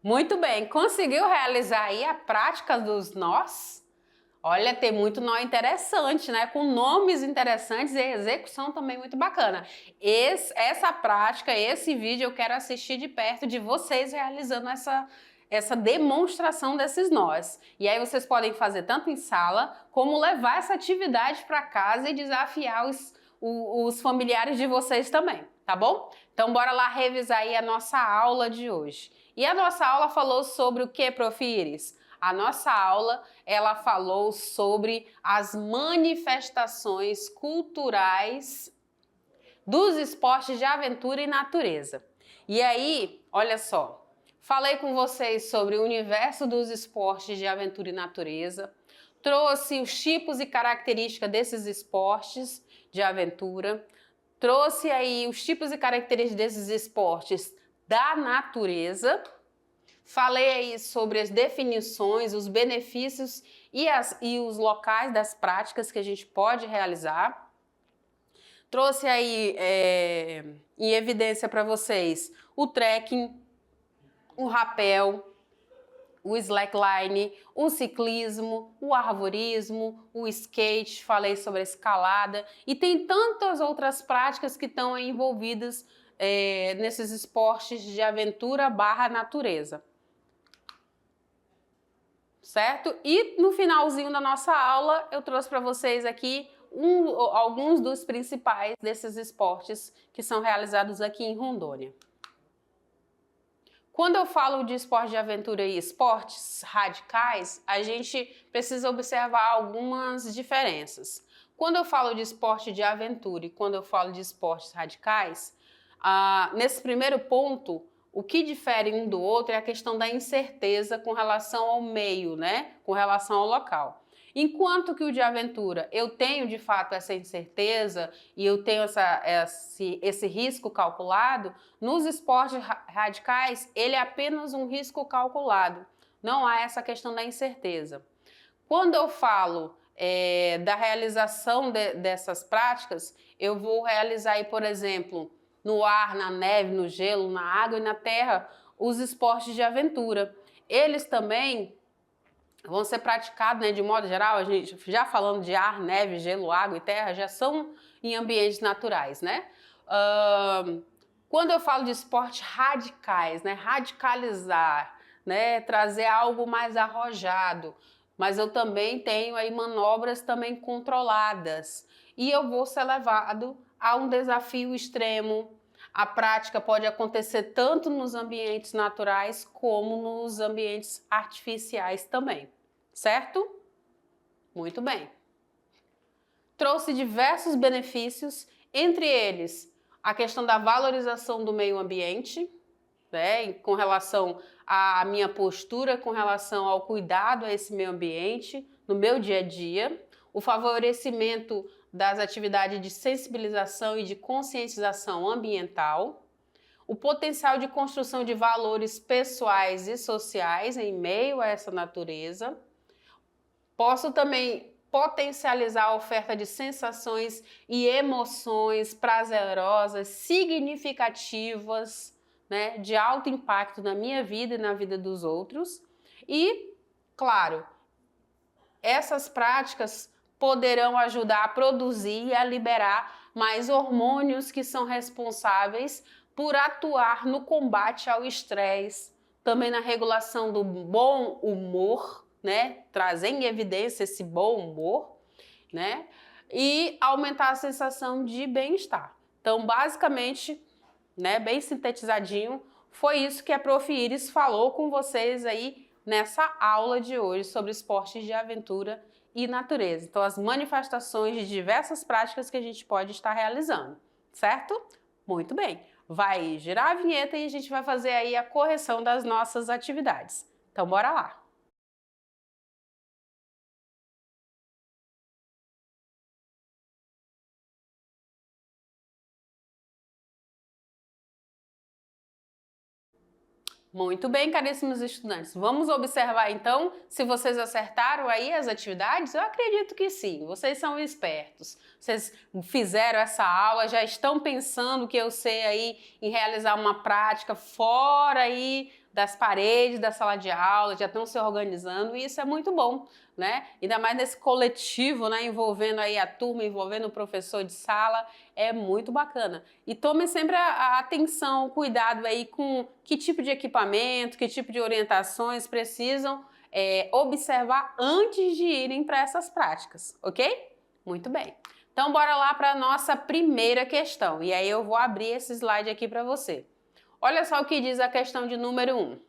Muito bem, conseguiu realizar aí a prática dos nós? Olha, tem muito nó interessante, né? Com nomes interessantes e execução também muito bacana. Essa prática, esse vídeo eu quero assistir de perto de vocês realizando essa demonstração desses nós. E aí vocês podem fazer tanto em sala, como levar essa atividade para casa e desafiar os familiares de vocês também, tá bom? Então bora lá revisar aí a nossa aula de hoje. E a nossa aula falou sobre o que, Prof. Iris? A nossa aula, ela falou sobre as manifestações culturais dos esportes de aventura e natureza. E aí, olha só, falei com vocês sobre o universo dos esportes de aventura e natureza, trouxe os tipos e características desses esportes de aventura, trouxe aí os tipos e características desses esportes da natureza. Falei aí sobre as definições, os benefícios e os locais das práticas que a gente pode realizar. Trouxe aí em evidência para vocês o trekking, o rapel, o slackline, o ciclismo, o arvorismo, o skate, falei sobre a escalada e tem tantas outras práticas que estão envolvidas nesses esportes de aventura / natureza. Certo? E no finalzinho da nossa aula eu trouxe para vocês aqui alguns dos principais desses esportes que são realizados aqui em Rondônia. Quando eu falo de esporte de aventura e esportes radicais, a gente precisa observar algumas diferenças. Quando eu falo de esporte de aventura e quando eu falo de esportes radicais, nesse primeiro ponto, o que difere um do outro é a questão da incerteza com relação ao meio, né? Com relação ao local. Enquanto que o de aventura, eu tenho de fato essa incerteza e eu tenho esse risco calculado, nos esportes radicais, ele é apenas um risco calculado. Não há essa questão da incerteza. Quando eu falo da realização dessas práticas, eu vou realizar aí, por exemplo, no ar, na neve, no gelo, na água e na terra, os esportes de aventura. Eles também vão ser praticados, né, de modo geral, a gente já falando de ar, neve, gelo, água e terra, já são em ambientes naturais, né? Quando eu falo de esportes radicais, né, radicalizar, né, trazer algo mais arrojado, mas eu também tenho aí manobras também controladas e eu vou ser levado a um desafio extremo. A prática pode acontecer tanto nos ambientes naturais como nos ambientes artificiais também, certo? Muito bem. Trouxe diversos benefícios, entre eles a questão da valorização do meio ambiente, né, com relação à minha postura, com relação ao cuidado a esse meio ambiente no meu dia a dia, o favorecimento das atividades de sensibilização e de conscientização ambiental, o potencial de construção de valores pessoais e sociais em meio a essa natureza. Posso também potencializar a oferta de sensações e emoções prazerosas, significativas, né, de alto impacto na minha vida e na vida dos outros. E, claro, essas práticas poderão ajudar a produzir e a liberar mais hormônios que são responsáveis por atuar no combate ao estresse, também na regulação do bom humor, né? Trazer em evidência esse bom humor, né? E aumentar a sensação de bem-estar. Então, basicamente, né, bem sintetizadinho, foi isso que a Prof. Iris falou com vocês aí nessa aula de hoje sobre esportes de aventura e natureza. Então, as manifestações de diversas práticas que a gente pode estar realizando, certo? Muito bem. Vai girar a vinheta e a gente vai fazer aí a correção das nossas atividades. Então, bora lá! Muito bem, caríssimos estudantes. Vamos observar então se vocês acertaram aí as atividades? Eu acredito que sim, vocês são espertos. Vocês fizeram essa aula, já estão pensando que eu sei aí em realizar uma prática fora aí das paredes da sala de aula, já estão se organizando e isso é muito bom, né? Ainda mais nesse coletivo, né? Envolvendo aí a turma, envolvendo o professor de sala, é muito bacana. E tome sempre a atenção, o cuidado aí com que tipo de equipamento, que tipo de orientações precisam observar antes de irem para essas práticas, ok? Muito bem. Então, bora lá para a nossa primeira questão. E aí eu vou abrir esse slide aqui para você. Olha só o que diz a questão de número 1.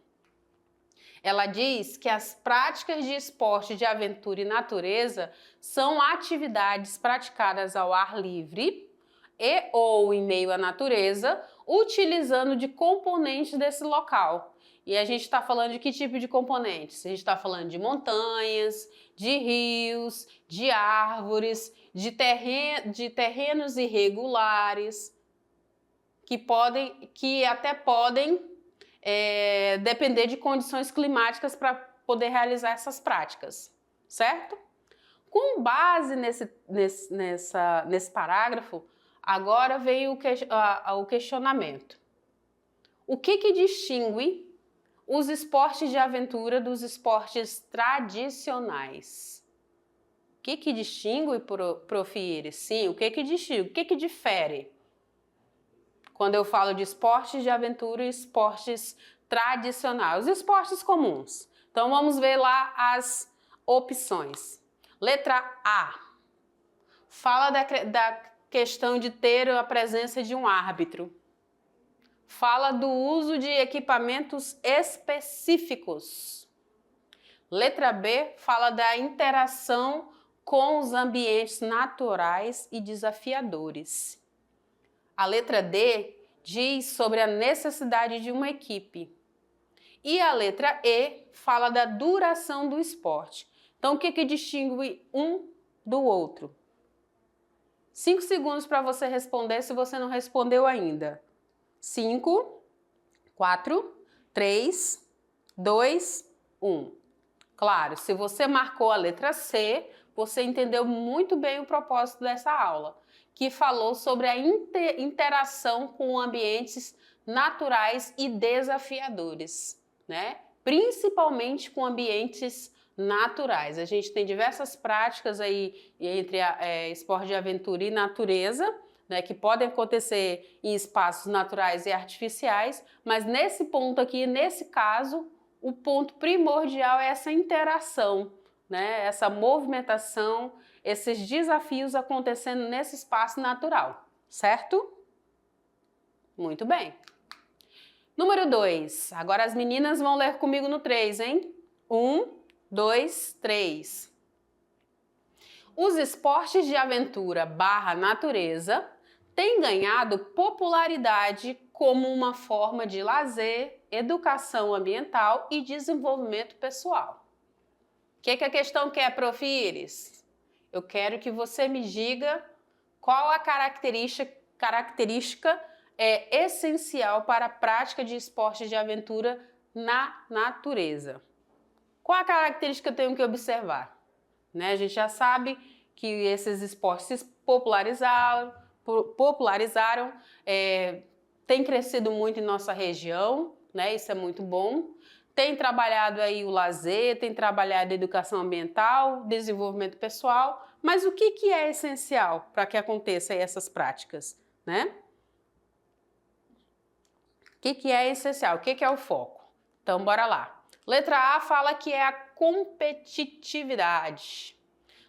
Ela diz que as práticas de esporte de aventura e natureza são atividades praticadas ao ar livre e ou em meio à natureza, utilizando de componentes desse local. E a gente está falando de que tipo de componentes? A gente está falando de montanhas, de rios, de árvores, de terrenos irregulares, que até podem depender de condições climáticas para poder realizar essas práticas, certo? Com base nesse parágrafo, agora vem o questionamento. O que distingue os esportes de aventura dos esportes tradicionais? O que distingue, Prof. Iris? Sim, o que distingue? O que difere? Quando eu falo de esportes de aventura e esportes tradicionais, os esportes comuns. Então vamos ver lá as opções. Letra A. Fala da questão de ter a presença de um árbitro. Fala do uso de equipamentos específicos. Letra B. Fala da interação com os ambientes naturais e desafiadores. A letra D diz sobre a necessidade de uma equipe. E a letra E fala da duração do esporte. Então, o que distingue um do outro? 5 segundos para você responder se você não respondeu ainda. 5, 4, 3, 2, 1. Claro, se você marcou a letra C, você entendeu muito bem o propósito dessa aula, que falou sobre a interação com ambientes naturais e desafiadores, né? Principalmente com ambientes naturais. A gente tem diversas práticas aí entre esporte de aventura e natureza, né, que podem acontecer em espaços naturais e artificiais, mas nesse ponto aqui, nesse caso, o ponto primordial é essa interação, né, essa movimentação, esses desafios acontecendo nesse espaço natural, certo? Muito bem. Número 2. Agora as meninas vão ler comigo no 3, hein? 1, 2, 3. Os esportes de aventura / natureza têm ganhado popularidade como uma forma de lazer, educação ambiental e desenvolvimento pessoal. O que a questão quer, Prof. Iris? Eu quero que você me diga qual a característica essencial para a prática de esportes de aventura na natureza. Qual a característica que eu tenho que observar? Né? A gente já sabe que esses esportes se popularizaram, tem crescido muito em nossa região, né? Isso é muito bom. Tem trabalhado aí o lazer, tem trabalhado a educação ambiental, desenvolvimento pessoal, mas o que é essencial para que aconteçam essas práticas, né? O que é essencial? O que é o foco? Então, bora lá. Letra A fala que é a competitividade.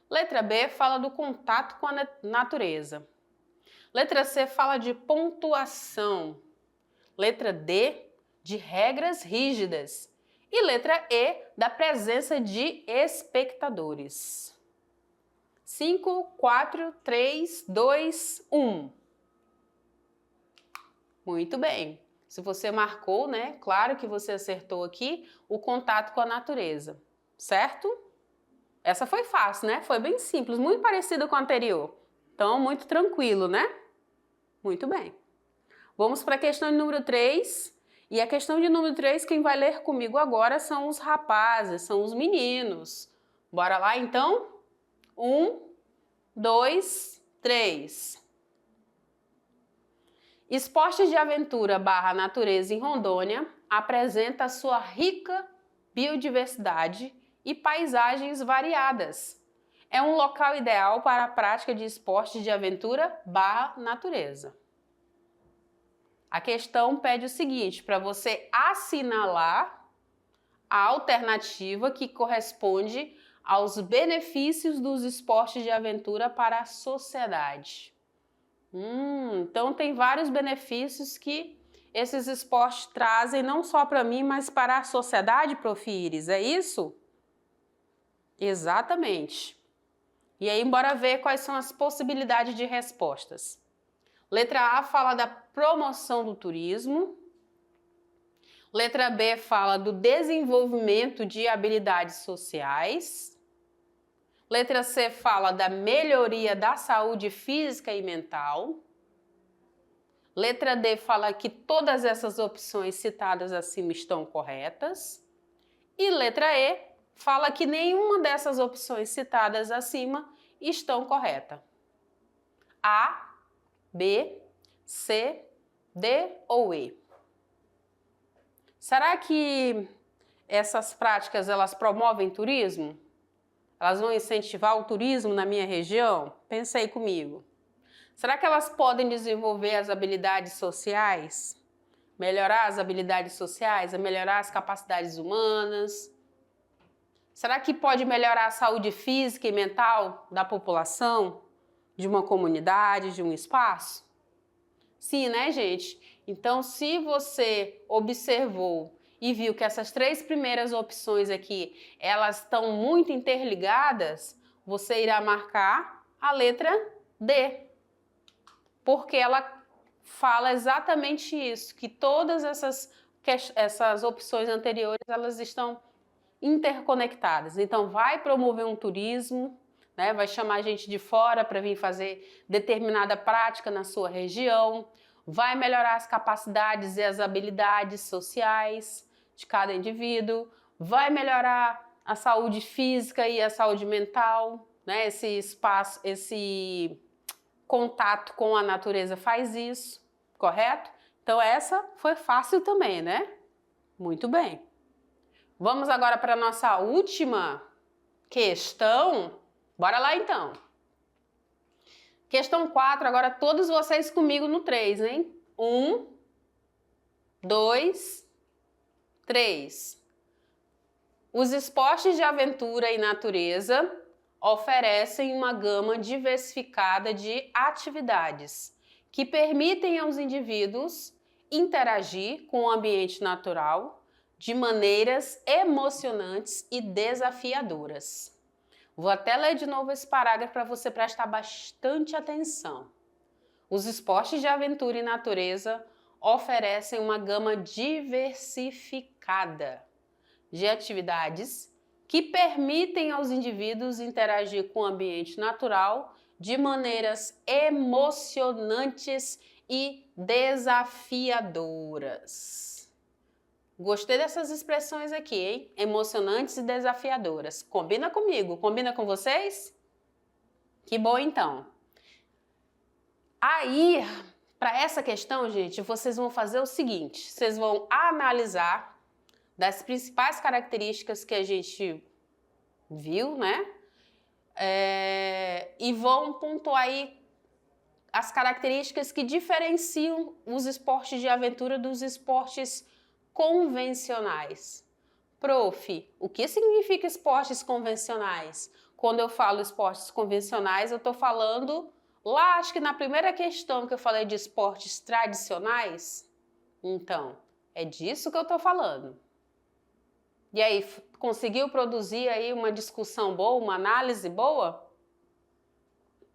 Letra B fala do contato com a natureza. Letra C fala de pontuação. Letra D, de regras rígidas. E letra E, da presença de espectadores. 5, 4, 3, 2, 1. Muito bem. Se você marcou, né? Claro que você acertou aqui o contato com a natureza, certo? Essa foi fácil, né? Foi bem simples, muito parecida com a anterior. Então, muito tranquilo, né? Muito bem. Vamos para a questão de número 3. E a questão de número 3, quem vai ler comigo agora são os rapazes, são os meninos. Bora lá, então? 1, 2, 3. Esportes de aventura / natureza em Rondônia apresenta a sua rica biodiversidade e paisagens variadas. É um local ideal para a prática de esportes de aventura / natureza. A questão pede o seguinte, para você assinalar a alternativa que corresponde aos benefícios dos esportes de aventura para a sociedade. Então tem vários benefícios que esses esportes trazem não só para mim, mas para a sociedade, Prof. Iris, é isso? Exatamente. E aí, bora ver quais são as possibilidades de respostas. Letra A fala da promoção do turismo. Letra B fala do desenvolvimento de habilidades sociais. Letra C fala da melhoria da saúde física e mental. Letra D fala que todas essas opções citadas acima estão corretas. E letra E fala que nenhuma dessas opções citadas acima estão corretas. A, B, C, D ou E? Será que essas práticas elas promovem turismo? Elas vão incentivar o turismo na minha região? Pensa aí comigo. Será que elas podem desenvolver as habilidades sociais? Melhorar as habilidades sociais, melhorar as capacidades humanas? Será que pode melhorar a saúde física e mental da população, de uma comunidade, de um espaço? Sim, né, gente? Então, se você observou e viu que essas três primeiras opções aqui, elas estão muito interligadas, você irá marcar a letra D, porque ela fala exatamente isso, que todas essas opções anteriores, elas estão interconectadas. Então, vai promover um turismo, né? Vai chamar gente de fora para vir fazer determinada prática na sua região, vai melhorar as capacidades e as habilidades sociais de cada indivíduo, vai melhorar a saúde física e a saúde mental, né? Esse espaço, esse contato com a natureza faz isso, correto? Então essa foi fácil também, né? Muito bem. Vamos agora para a nossa última questão. Bora lá então. Questão 4, agora todos vocês comigo no 3, hein? 1, 2, 3. Os esportes de aventura e natureza oferecem uma gama diversificada de atividades que permitem aos indivíduos interagir com o ambiente natural de maneiras emocionantes e desafiadoras. Vou até ler de novo esse parágrafo para você prestar bastante atenção. Os esportes de aventura e natureza oferecem uma gama diversificada de atividades que permitem aos indivíduos interagir com o ambiente natural de maneiras emocionantes e desafiadoras. Gostei dessas expressões aqui, hein? Emocionantes e desafiadoras. Combina comigo? Combina com vocês? Que bom, então. Aí, para essa questão, gente, vocês vão fazer o seguinte. Vocês vão analisar das principais características que a gente viu, né? E vão pontuar aí as características que diferenciam os esportes de aventura dos esportes convencionais. Prof, o que significa esportes convencionais? Quando eu falo esportes convencionais, eu estou falando lá, acho que na primeira questão que eu falei de esportes tradicionais. Então, é disso que eu estou falando. E aí, conseguiu produzir aí uma discussão boa, uma análise boa?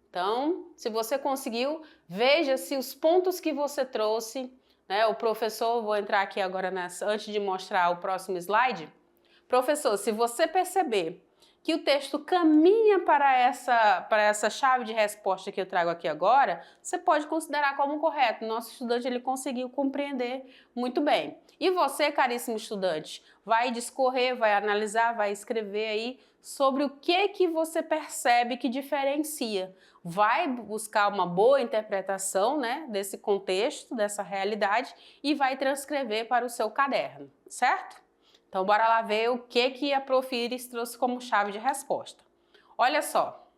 Então, se você conseguiu, veja se os pontos que você trouxe, né, o professor, vou entrar aqui agora antes de mostrar o próximo slide. Professor, se você perceber que o texto caminha para essa chave de resposta que eu trago aqui agora, você pode considerar como correto. Nosso estudante ele conseguiu compreender muito bem. E você, caríssimo estudante, vai discorrer, vai analisar, vai escrever aí sobre o que você percebe que diferencia. Vai buscar uma boa interpretação, né, desse contexto, dessa realidade e vai transcrever para o seu caderno, certo? Então, bora lá ver o que a Prof. Iris trouxe como chave de resposta. Olha só.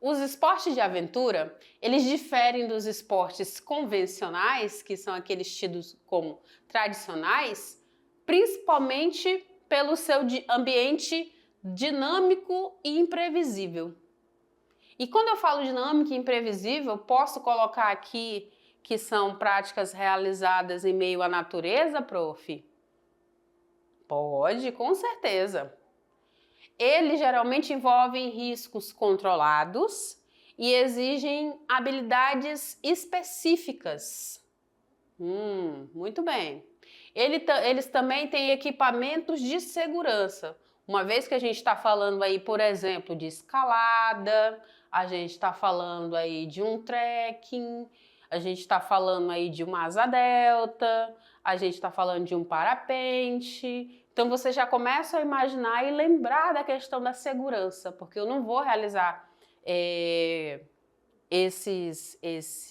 Os esportes de aventura, eles diferem dos esportes convencionais, que são aqueles tidos como tradicionais, principalmente pelo seu ambiente dinâmico e imprevisível. E quando eu falo dinâmico e imprevisível, posso colocar aqui que são práticas realizadas em meio à natureza, prof? Pode, com certeza. Eles geralmente envolvem riscos controlados e exigem habilidades específicas. Muito bem. Eles também têm equipamentos de segurança. Uma vez que a gente está falando aí, por exemplo, de escalada, a gente está falando aí de um trekking, a gente está falando aí de uma asa delta, a gente está falando de um parapente. Então você já começa a imaginar e lembrar da questão da segurança, porque eu não vou realizar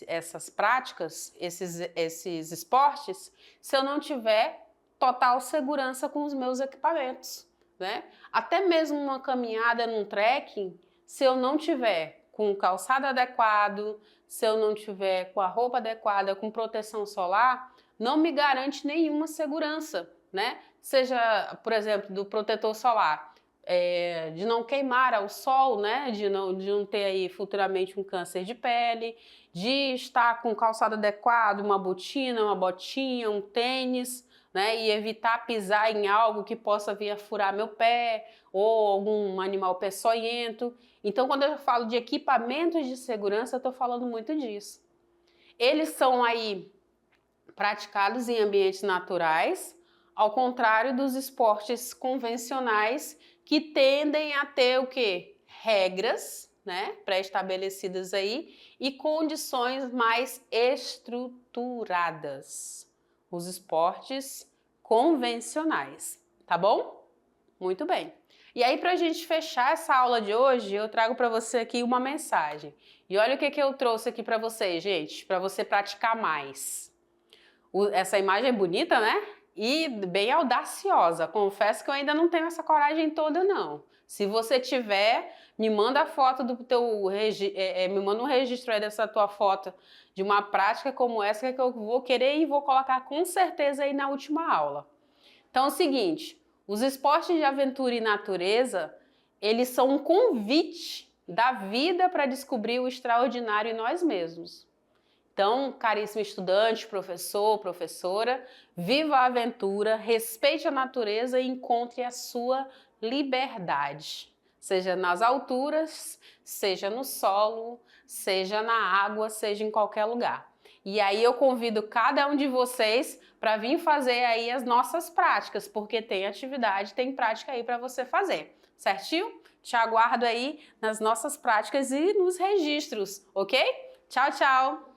essas práticas, esses esportes, se eu não tiver total segurança com os meus equipamentos, né? Até mesmo uma caminhada num trekking, se eu não tiver com o calçado adequado, se eu não tiver com a roupa adequada, com proteção solar, não me garante nenhuma segurança, né? Seja, por exemplo, do protetor solar, de não queimar ao sol, né? De não ter aí futuramente um câncer de pele, de estar com o calçado adequado, uma botina, uma botinha, um tênis, né? E evitar pisar em algo que possa vir a furar meu pé ou algum animal peçonhento. Então, quando eu falo de equipamentos de segurança, eu estou falando muito disso. Eles são aí praticados em ambientes naturais, ao contrário dos esportes convencionais que tendem a ter o quê? Regras, né, pré-estabelecidas aí e condições mais estruturadas. Os esportes convencionais, tá bom? Muito bem. E aí, para a gente fechar essa aula de hoje, eu trago para você aqui uma mensagem. E olha o que eu trouxe aqui para vocês, gente, para você praticar mais. Essa imagem é bonita, né? E bem audaciosa. Confesso que eu ainda não tenho essa coragem toda, não. Se você tiver, me manda a foto do teu me manda um registro aí dessa tua foto de uma prática como essa que eu vou querer e vou colocar com certeza aí na última aula. Então é o seguinte, os esportes de aventura e natureza, eles são um convite da vida para descobrir o extraordinário em nós mesmos. Então, caríssimo estudante, professor, professora, viva a aventura, respeite a natureza e encontre a sua liberdade. Seja nas alturas, seja no solo, seja na água, seja em qualquer lugar. E aí eu convido cada um de vocês para vir fazer aí as nossas práticas, porque tem atividade, tem prática aí para você fazer, certinho? Te aguardo aí nas nossas práticas e nos registros, ok? Tchau, tchau!